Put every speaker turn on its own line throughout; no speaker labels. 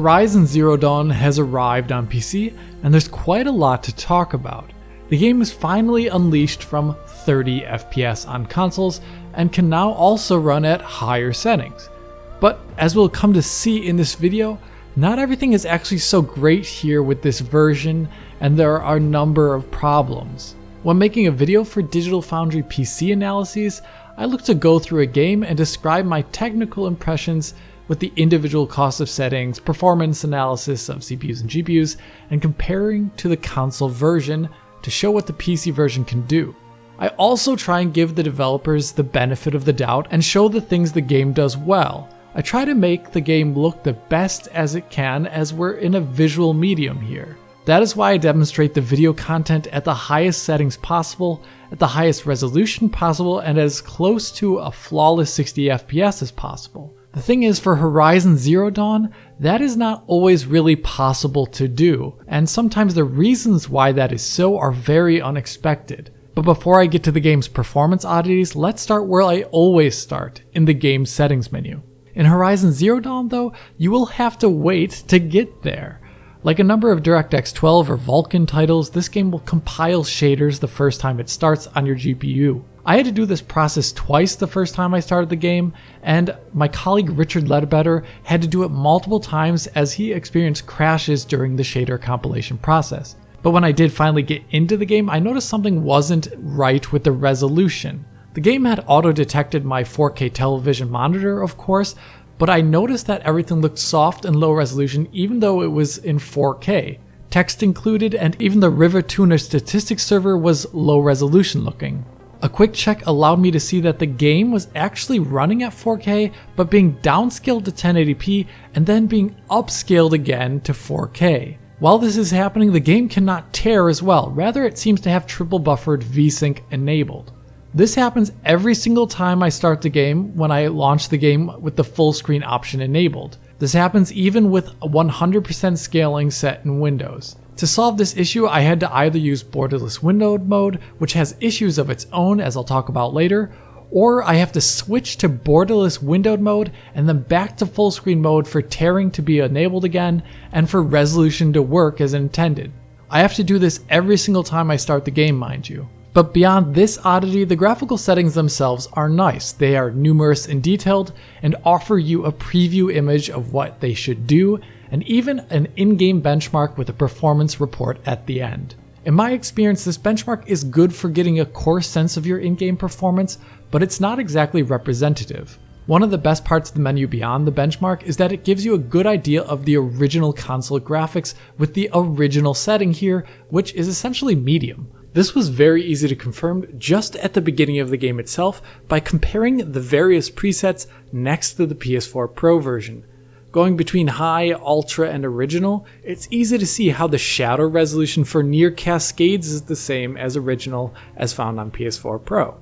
Horizon Zero Dawn has arrived on PC, and there's quite a lot to talk about. The game is finally unleashed from 30 FPS on consoles, and can now also run at higher settings. But as we'll come to see in this video, not everything is actually so great here with this version, and there are a number of problems. When making a video for Digital Foundry PC analyses, I look to go through a game and describe my technical impressions with the individual cost of settings, performance analysis of CPUs and GPUs, and comparing to the console version to show what the PC version can do. I also try and give the developers the benefit of the doubt and show the things the game does well. I try to make the game look the best as it can, as we're in a visual medium here. That is why I demonstrate the video content at the highest settings possible, at the highest resolution possible, and as close to a flawless 60 FPS as possible. The thing is, for Horizon Zero Dawn, that is not always really possible to do, and sometimes the reasons why that is so are very unexpected. But before I get to the game's performance oddities, let's start where I always start, in the game's settings menu. In Horizon Zero Dawn though, you will have to wait to get there. Like a number of DirectX 12 or Vulkan titles, this game will compile shaders the first time it starts on your GPU. I had to do this process twice the first time I started the game, and my colleague Richard Ledbetter had to do it multiple times as he experienced crashes during the shader compilation process. But when I did finally get into the game, I noticed something wasn't right with the resolution. The game had auto-detected my 4K television monitor, of course, but I noticed that everything looked soft and low resolution even though it was in 4K. Text included, and even the River-Tuner statistics server was low resolution looking. A quick check allowed me to see that the game was actually running at 4K, but being downscaled to 1080p and then being upscaled again to 4K. While this is happening, the game cannot tear as well, rather it seems to have triple buffered Vsync enabled. This happens every single time I start the game when I launch the game with the full screen option enabled. This happens even with 100% scaling set in Windows. To solve this issue, I had to either use borderless windowed mode, which has issues of its own as I'll talk about later, or I have to switch to borderless windowed mode and then back to full screen mode for tearing to be enabled again and for resolution to work as intended. I have to do this every single time I start the game, mind you. But beyond this oddity, the graphical settings themselves are nice. They are numerous and detailed and offer you a preview image of what they should do, and even an in-game benchmark with a performance report at the end. In my experience, this benchmark is good for getting a core sense of your in-game performance, but it's not exactly representative. One of the best parts of the menu beyond the benchmark is that it gives you a good idea of the original console graphics with the original setting here, which is essentially medium. This was very easy to confirm just at the beginning of the game itself by comparing the various presets next to the PS4 Pro version. Going between high, ultra, and original, it's easy to see how the shadow resolution for near cascades is the same as original as found on PS4 Pro.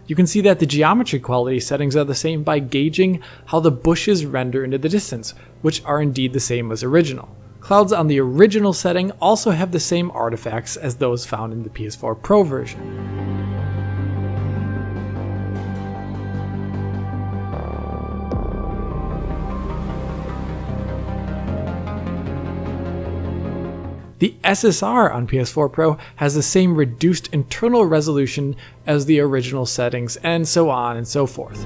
You can see that the geometry quality settings are the same by gauging how the bushes render into the distance, which are indeed the same as original. Clouds on the original setting also have the same artifacts as those found in the PS4 Pro version. The SSR on PS4 Pro has the same reduced internal resolution as the original settings, and so on and so forth.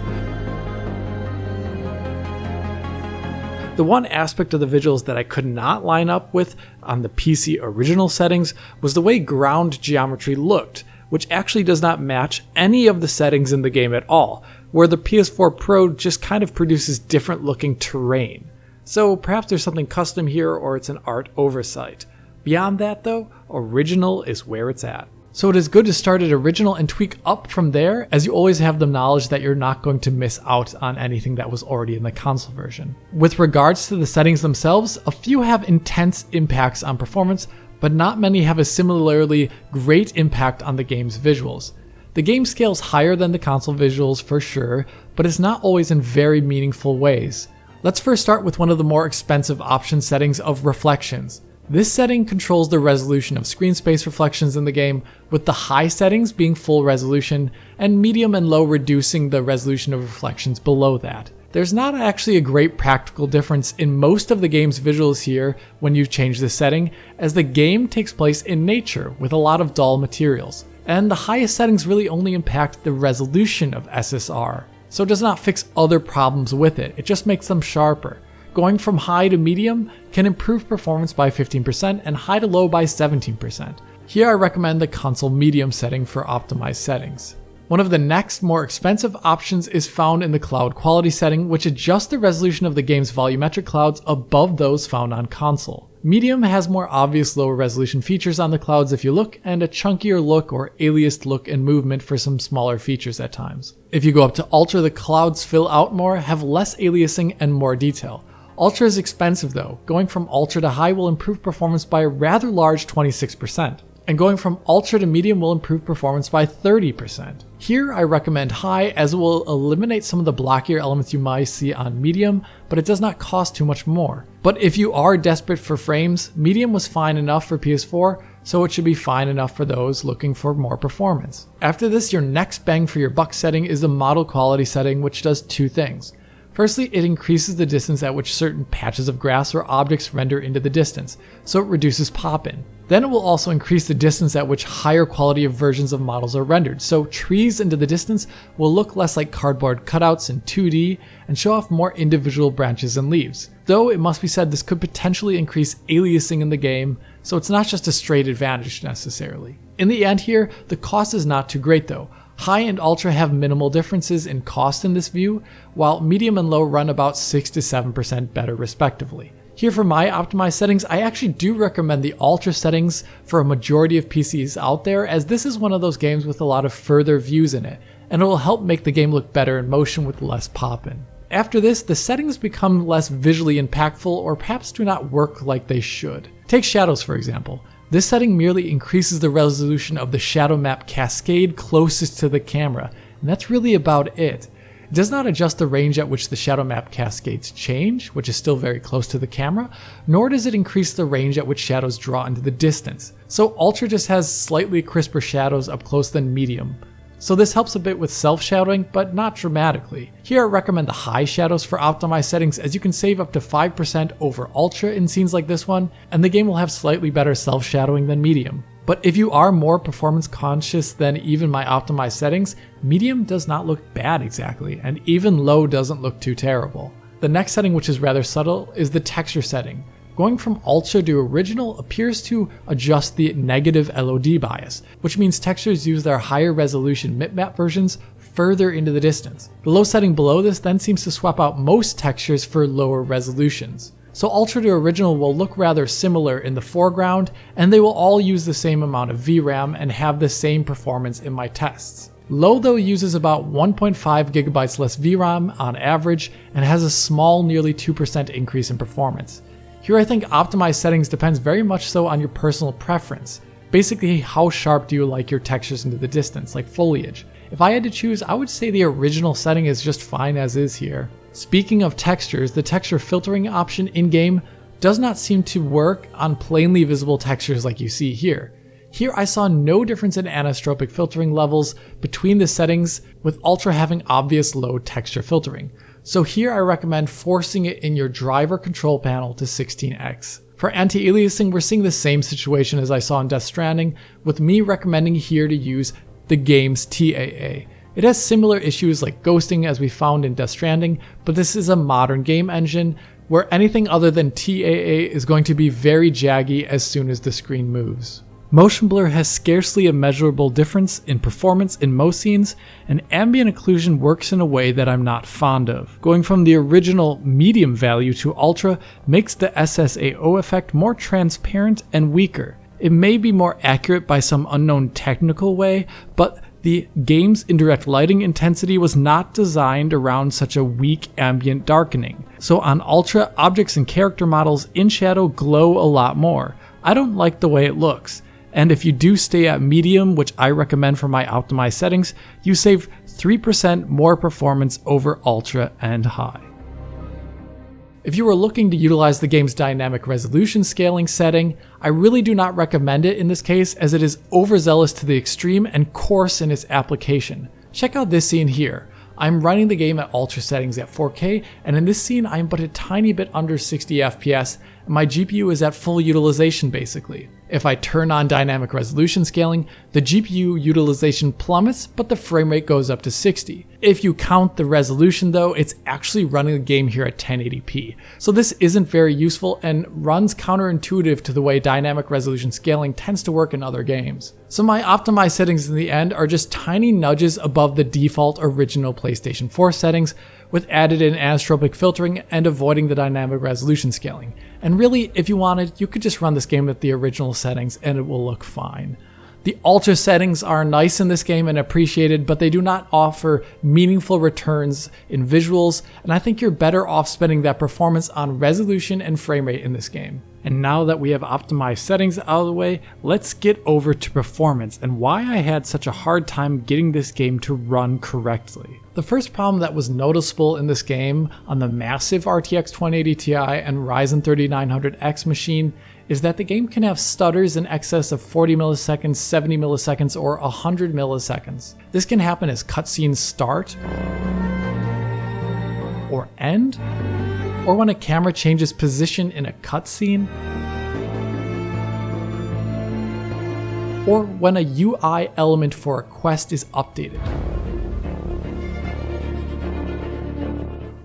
The one aspect of the visuals that I could not line up with on the PC original settings was the way ground geometry looked, which actually does not match any of the settings in the game at all, where the PS4 Pro just kind of produces different looking terrain. So perhaps there's something custom here, or it's an art oversight. Beyond that though, original is where it's at. So it is good to start at original and tweak up from there, as you always have the knowledge that you're not going to miss out on anything that was already in the console version. With regards to the settings themselves, a few have intense impacts on performance, but not many have a similarly great impact on the game's visuals. The game scales higher than the console visuals for sure, but it's not always in very meaningful ways. Let's first start with one of the more expensive option settings of reflections. This setting controls the resolution of screen space reflections in the game, with the high settings being full resolution and medium and low reducing the resolution of reflections below that. There's not actually a great practical difference in most of the game's visuals here when you change the setting, as the game takes place in nature with a lot of dull materials, and the highest settings really only impact the resolution of SSR, so it does not fix other problems with it, it just makes them sharper. Going from high to medium can improve performance by 15% and high to low by 17%. Here I recommend the console medium setting for optimized settings. One of the next more expensive options is found in the cloud quality setting, which adjusts the resolution of the game's volumetric clouds above those found on console. Medium has more obvious lower resolution features on the clouds if you look, and a chunkier look or aliased look and movement for some smaller features at times. If you go up to Ultra, the clouds fill out more, have less aliasing, and more detail. Ultra is expensive though. Going from Ultra to High will improve performance by a rather large 26%. And going from Ultra to Medium will improve performance by 30%. Here I recommend High, as it will eliminate some of the blockier elements you might see on Medium, but it does not cost too much more. But if you are desperate for frames, Medium was fine enough for PS4, so it should be fine enough for those looking for more performance. After this, your next bang for your buck setting is the model quality setting, which does two things. Firstly, it increases the distance at which certain patches of grass or objects render into the distance, so it reduces pop-in. Then it will also increase the distance at which higher quality of versions of models are rendered, so trees into the distance will look less like cardboard cutouts in 2D and show off more individual branches and leaves. Though it must be said this could potentially increase aliasing in the game, so it's not just a straight advantage necessarily. In the end here, the cost is not too great though. High and Ultra have minimal differences in cost in this view, while Medium and Low run about 6 to 7% better respectively. Here for my optimized settings, I actually do recommend the Ultra settings for a majority of PCs out there, as this is one of those games with a lot of further views in it, and it will help make the game look better in motion with less pop-in. After this, the settings become less visually impactful or perhaps do not work like they should. Take shadows for example. This setting merely increases the resolution of the shadow map cascade closest to the camera, and that's really about it. It does not adjust the range at which the shadow map cascades change, which is still very close to the camera, nor does it increase the range at which shadows draw into the distance. So Ultra just has slightly crisper shadows up close than Medium. So this helps a bit with self-shadowing, but not dramatically. Here I recommend the high shadows for optimized settings, as you can save up to 5% over Ultra in scenes like this one, and the game will have slightly better self-shadowing than Medium. But if you are more performance conscious than even my optimized settings, Medium does not look bad exactly, and even Low doesn't look too terrible. The next setting, which is rather subtle, is the texture setting. Going from Ultra to Original appears to adjust the negative LOD bias, which means textures use their higher resolution bitmap versions further into the distance. The low setting below this then seems to swap out most textures for lower resolutions. So Ultra to Original will look rather similar in the foreground, and they will all use the same amount of VRAM and have the same performance in my tests. Low though uses about 1.5 GB less VRAM on average and has a small nearly 2% increase in performance. Here I think optimized settings depends very much so on your personal preference. Basically, how sharp do you like your textures into the distance, like foliage? If I had to choose, I would say the original setting is just fine as is here. Speaking of textures, the texture filtering option in-game does not seem to work on plainly visible textures like you see here. Here I saw no difference in anisotropic filtering levels between the settings, with Ultra having obvious low texture filtering. So here I recommend forcing it in your driver control panel to 16x. For anti-aliasing, we're seeing the same situation as I saw in Death Stranding, with me recommending here to use the game's TAA. It has similar issues like ghosting as we found in Death Stranding, but this is a modern game engine where anything other than TAA is going to be very jaggy as soon as the screen moves. Motion blur has scarcely a measurable difference in performance in most scenes, and ambient occlusion works in a way that I'm not fond of. Going from the original medium value to Ultra makes the SSAO effect more transparent and weaker. It may be more accurate by some unknown technical way, but the game's indirect lighting intensity was not designed around such a weak ambient darkening. So on Ultra, objects and character models in shadow glow a lot more. I don't like the way it looks. And if you do stay at medium, which I recommend for my optimized settings, you save 3% more performance over Ultra and High. If you are looking to utilize the game's dynamic resolution scaling setting, I really do not recommend it in this case, as it is overzealous to the extreme and coarse in its application. Check out this scene here. I'm running the game at ultra settings at 4K, and in this scene I'm but a tiny bit under 60 FPS, and my GPU is at full utilization basically. If I turn on dynamic resolution scaling, the GPU utilization plummets, but the frame rate goes up to 60. If you count the resolution though, it's actually running the game here at 1080p. So this isn't very useful and runs counterintuitive to the way dynamic resolution scaling tends to work in other games. So my optimized settings in the end are just tiny nudges above the default original PlayStation 4 settings, with added in anisotropic filtering and avoiding the dynamic resolution scaling. And really, if you wanted, you could just run this game at the original settings and it will look fine. The ultra settings are nice in this game and appreciated, but they do not offer meaningful returns in visuals, and I think you're better off spending that performance on resolution and frame rate in this game. And now that we have optimized settings out of the way, let's get over to performance and why I had such a hard time getting this game to run correctly. The first problem that was noticeable in this game on the massive RTX 2080 Ti and Ryzen 3900X machine is that the game can have stutters in excess of 40 milliseconds, 70 milliseconds, or 100 milliseconds. This can happen as cutscenes start or end, or when a camera changes position in a cutscene, or when a UI element for a quest is updated,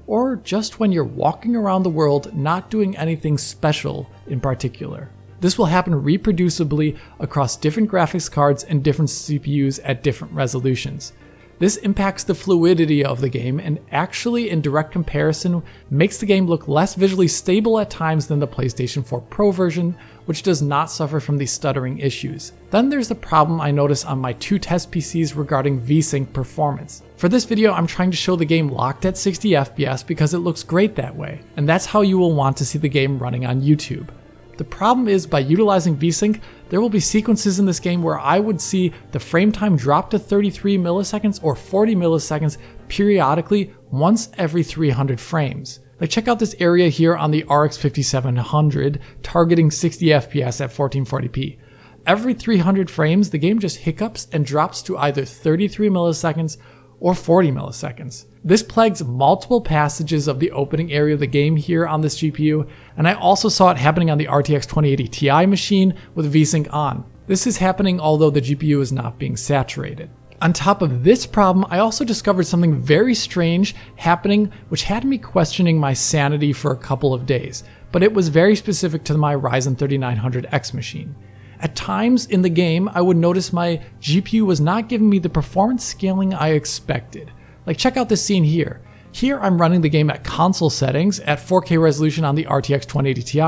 or just when you're walking around the world not doing anything special in particular. This will happen reproducibly across different graphics cards and different CPUs at different resolutions. This impacts the fluidity of the game and actually in direct comparison makes the game look less visually stable at times than the PlayStation 4 Pro version, which does not suffer from these stuttering issues. Then there's the problem I noticed on my two test PCs regarding Vsync performance. For this video, I'm trying to show the game locked at 60 FPS because it looks great that way, and that's how you will want to see the game running on YouTube. The problem is, by utilizing Vsync, there will be sequences in this game where I would see the frame time drop to 33 milliseconds or 40 milliseconds periodically once every 300 frames. Like, check out this area here on the RX 5700 targeting 60 FPS at 1440p. Every 300 frames, the game just hiccups and drops to either 33 milliseconds or 40 milliseconds. This plagues multiple passages of the opening area of the game here on this GPU, and I also saw it happening on the RTX 2080 Ti machine with Vsync on. This is happening although the GPU is not being saturated. On top of this problem, I also discovered something very strange happening which had me questioning my sanity for a couple of days, but it was very specific to my Ryzen 3900X machine. At times in the game, I would notice my GPU was not giving me the performance scaling I expected. Like, check out this scene here. Here I'm running the game at console settings at 4K resolution on the RTX 2080 Ti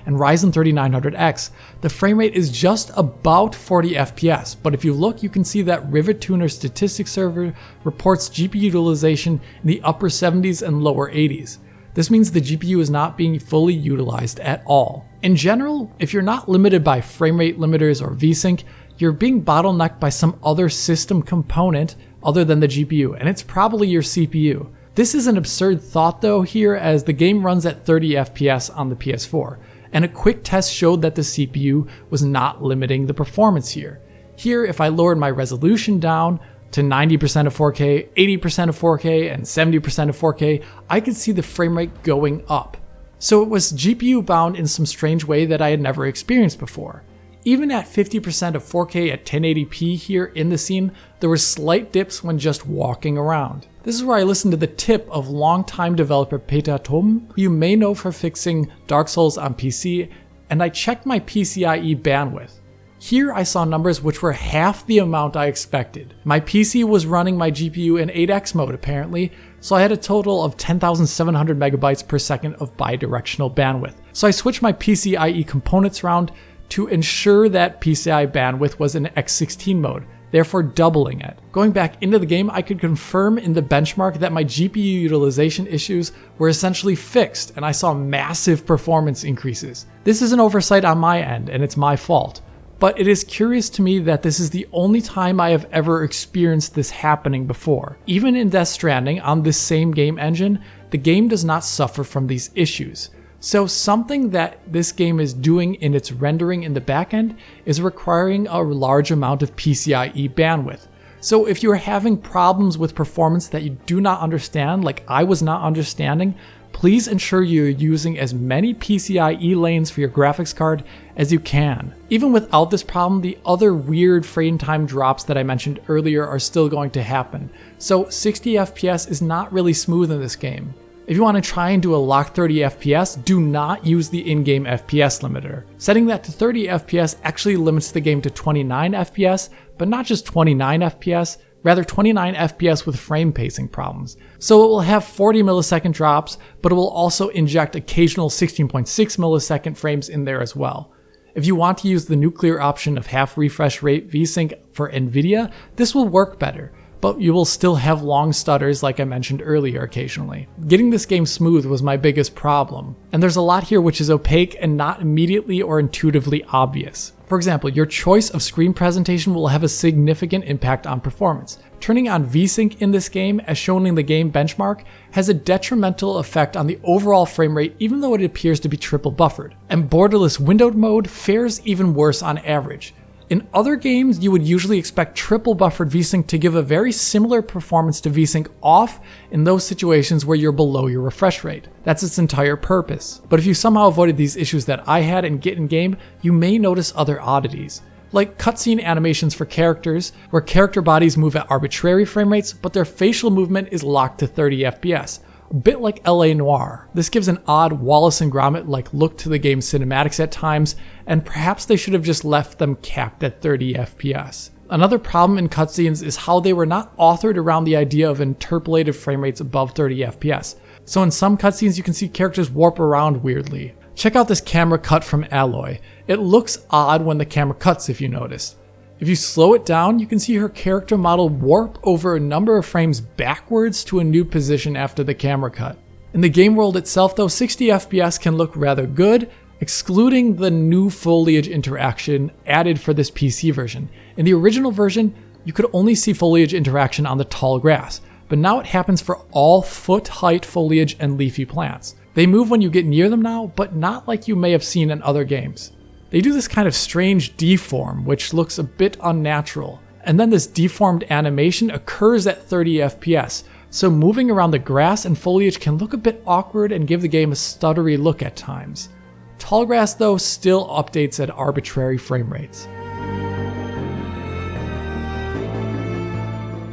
and Ryzen 3900X. The frame rate is just about 40 FPS, but if you look, you can see that Rivet Tuner statistics server reports GPU utilization in the upper 70s and lower 80s. This means the GPU is not being fully utilized at all. In general, if you're not limited by frame rate limiters or Vsync, you're being bottlenecked by some other system component other than the GPU, and it's probably your CPU. This is an absurd thought though here, as the game runs at 30 FPS on the PS4, and a quick test showed that the CPU was not limiting the performance here. Here, if I lowered my resolution down to 90% of 4K, 80% of 4K, and 70% of 4K, I could see the frame rate going up. So it was GPU bound in some strange way that I had never experienced before. Even at 50% of 4K at 1080p here in the scene, there were slight dips when just walking around. This is where I listened to the tip of longtime developer Petatom, who you may know for fixing Dark Souls on PC, and I checked my PCIe bandwidth. Here I saw numbers which were half the amount I expected. My PC was running my GPU in 8x mode apparently, so I had a total of 10,700 megabytes per second of bidirectional bandwidth. So I switched my PCIe components around to ensure that PCI bandwidth was in X16 mode, therefore doubling it. Going back into the game, I could confirm in the benchmark that my GPU utilization issues were essentially fixed, and I saw massive performance increases. This is an oversight on my end, and it's my fault. But it is curious to me that this is the only time I have ever experienced this happening before. Even in Death Stranding on this same game engine, the game does not suffer from these issues. So something that this game is doing in its rendering in the backend is requiring a large amount of PCIe bandwidth. So if you are having problems with performance that you do not understand, like I was not understanding, please ensure you're using as many PCIe lanes for your graphics card as you can. Even without this problem, the other weird frame time drops that I mentioned earlier are still going to happen. So 60 FPS is not really smooth in this game. If you want to try and do a locked 30 FPS, do not use the in-game FPS limiter. Setting that to 30 FPS actually limits the game to 29 FPS, but not just 29 FPS, rather 29 FPS with frame pacing problems. So it will have 40 millisecond drops, but it will also inject occasional 16.6 millisecond frames in there as well. If you want to use the nuclear option of half refresh rate Vsync for NVIDIA, this will work better, but you will still have long stutters like I mentioned earlier occasionally. Getting this game smooth was my biggest problem, and there's a lot here which is opaque and not immediately or intuitively obvious. For example, your choice of screen presentation will have a significant impact on performance. Turning on Vsync in this game, as shown in the game benchmark, has a detrimental effect on the overall frame rate even though it appears to be triple buffered. And borderless windowed mode fares even worse on average. In other games, you would usually expect triple buffered Vsync to give a very similar performance to Vsync off in those situations where you're below your refresh rate. That's its entire purpose. But if you somehow avoided these issues that I had in Get in Game, you may notice other oddities. Like cutscene animations for characters, where character bodies move at arbitrary frame rates, but their facial movement is locked to 30 FPS. A bit like LA Noire. This gives an odd Wallace and Gromit-like look to the game's cinematics at times, and perhaps they should have just left them capped at 30 FPS. Another problem in cutscenes is how they were not authored around the idea of interpolated frame rates above 30 FPS. So in some cutscenes you can see characters warp around weirdly. Check out this camera cut from Alloy. It looks odd when the camera cuts if you notice. If you slow it down, you can see her character model warp over a number of frames backwards to a new position after the camera cut. In the game world itself though, 60 FPS can look rather good, excluding the new foliage interaction added for this PC version. In the original version, you could only see foliage interaction on the tall grass, but now it happens for all foot-height foliage and leafy plants. They move when you get near them now, but not like you may have seen in other games. They do this kind of strange deform, which looks a bit unnatural. And then this deformed animation occurs at 30 FPS, so moving around the grass and foliage can look a bit awkward and give the game a stuttery look at times. Tall grass though still updates at arbitrary frame rates.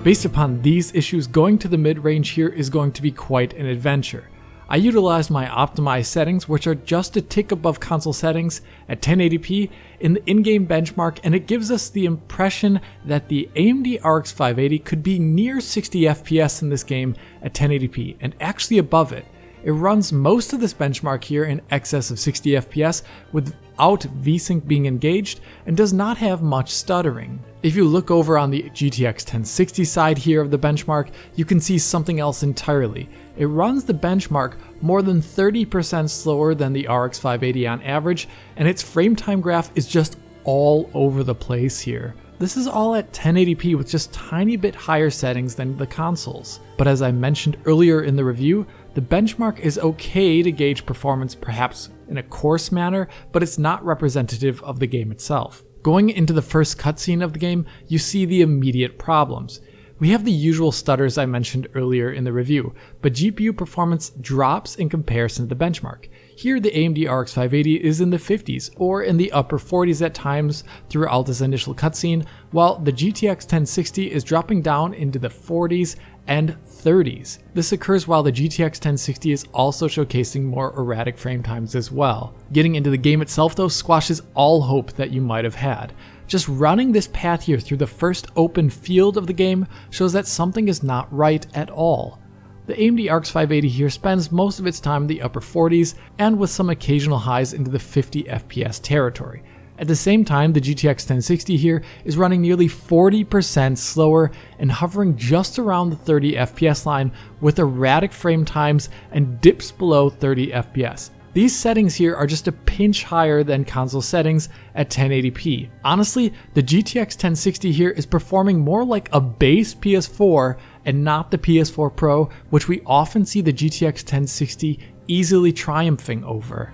Based upon these issues, going to the mid-range here is going to be quite an adventure. I utilized my optimized settings, which are just a tick above console settings at 1080p in the in-game benchmark, and it gives us the impression that the AMD RX 580 could be near 60 FPS in this game at 1080p, and actually above it. It runs most of this benchmark here in excess of 60 FPS without Vsync being engaged and does not have much stuttering. If you look over on the GTX 1060 side here of the benchmark, you can see something else entirely. It runs the benchmark more than 30% slower than the RX 580 on average, and its frame time graph is just all over the place here. This is all at 1080p with just tiny bit higher settings than the consoles. But as I mentioned earlier in the review, the benchmark is okay to gauge performance perhaps in a coarse manner, but it's not representative of the game itself. Going into the first cutscene of the game, you see the immediate problems. We have the usual stutters I mentioned earlier in the review, but GPU performance drops in comparison to the benchmark. Here the AMD RX 580 is in the 50s or in the upper 40s at times throughout this initial cutscene, while the GTX 1060 is dropping down into the 40s and 30s. This occurs while the GTX 1060 is also showcasing more erratic frame times as well. Getting into the game itself though squashes all hope that you might have had. Just running this path here through the first open field of the game shows that something is not right at all. The AMD RX 580 here spends most of its time in the upper 40s and with some occasional highs into the 50 FPS territory. At the same time, the GTX 1060 here is running nearly 40% slower and hovering just around the 30 FPS line with erratic frame times and dips below 30 FPS. These settings here are just a pinch higher than console settings at 1080p. Honestly, the GTX 1060 here is performing more like a base PS4 and not the PS4 Pro, which we often see the GTX 1060 easily triumphing over.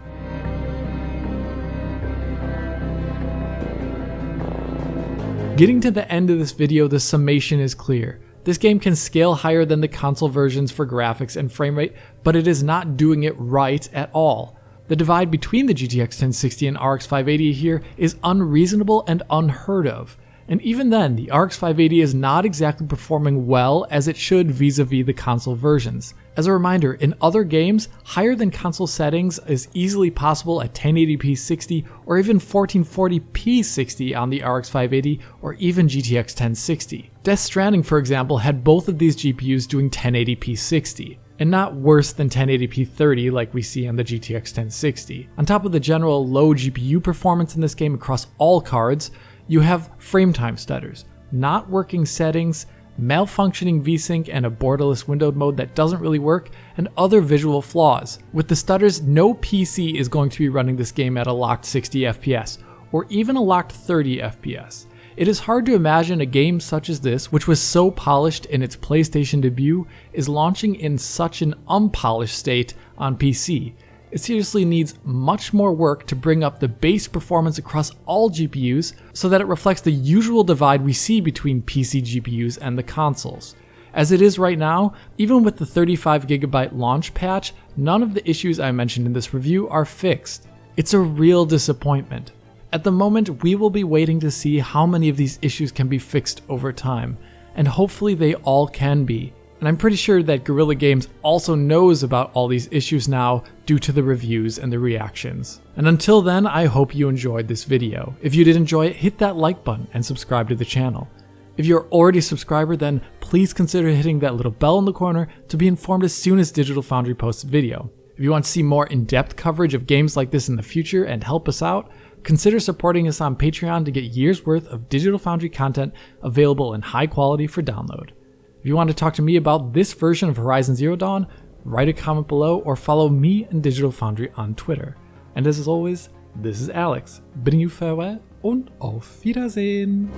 Getting to the end of this video, the summation is clear. This game can scale higher than the console versions for graphics and frame rate, but it is not doing it right at all. The divide between the GTX 1060 and RX 580 here is unreasonable and unheard of. And even then, the RX 580 is not exactly performing well as it should vis-a-vis the console versions. As a reminder, in other games, higher than console settings is easily possible at 1080p 60 or even 1440p 60 on the RX 580 or even GTX 1060. Death Stranding, for example, had both of these GPUs doing 1080p 60. And not worse than 1080p 30 like we see on the GTX 1060. On top of the general low GPU performance in this game across all cards, you have frame time stutters, not working settings, malfunctioning Vsync and a borderless windowed mode that doesn't really work, and other visual flaws. With the stutters, no PC is going to be running this game at a locked 60 FPS, or even a locked 30 FPS. It is hard to imagine a game such as this, which was so polished in its PlayStation debut, is launching in such an unpolished state on PC. It seriously needs much more work to bring up the base performance across all GPUs so that it reflects the usual divide we see between PC GPUs and the consoles. As it is right now, even with the 35GB launch patch, none of the issues I mentioned in this review are fixed. It's a real disappointment. At the moment, we will be waiting to see how many of these issues can be fixed over time, and hopefully they all can be. And I'm pretty sure that Guerrilla Games also knows about all these issues now due to the reviews and the reactions. And until then, I hope you enjoyed this video. If you did enjoy it, hit that like button and subscribe to the channel. If you're already a subscriber, then please consider hitting that little bell in the corner to be informed as soon as Digital Foundry posts a video. If you want to see more in-depth coverage of games like this in the future and help us out, consider supporting us on Patreon to get years worth of Digital Foundry content available in high quality for download. If you want to talk to me about this version of Horizon Zero Dawn, write a comment below or follow me and Digital Foundry on Twitter. And as always, this is Alex, bidding you farewell und auf Wiedersehen.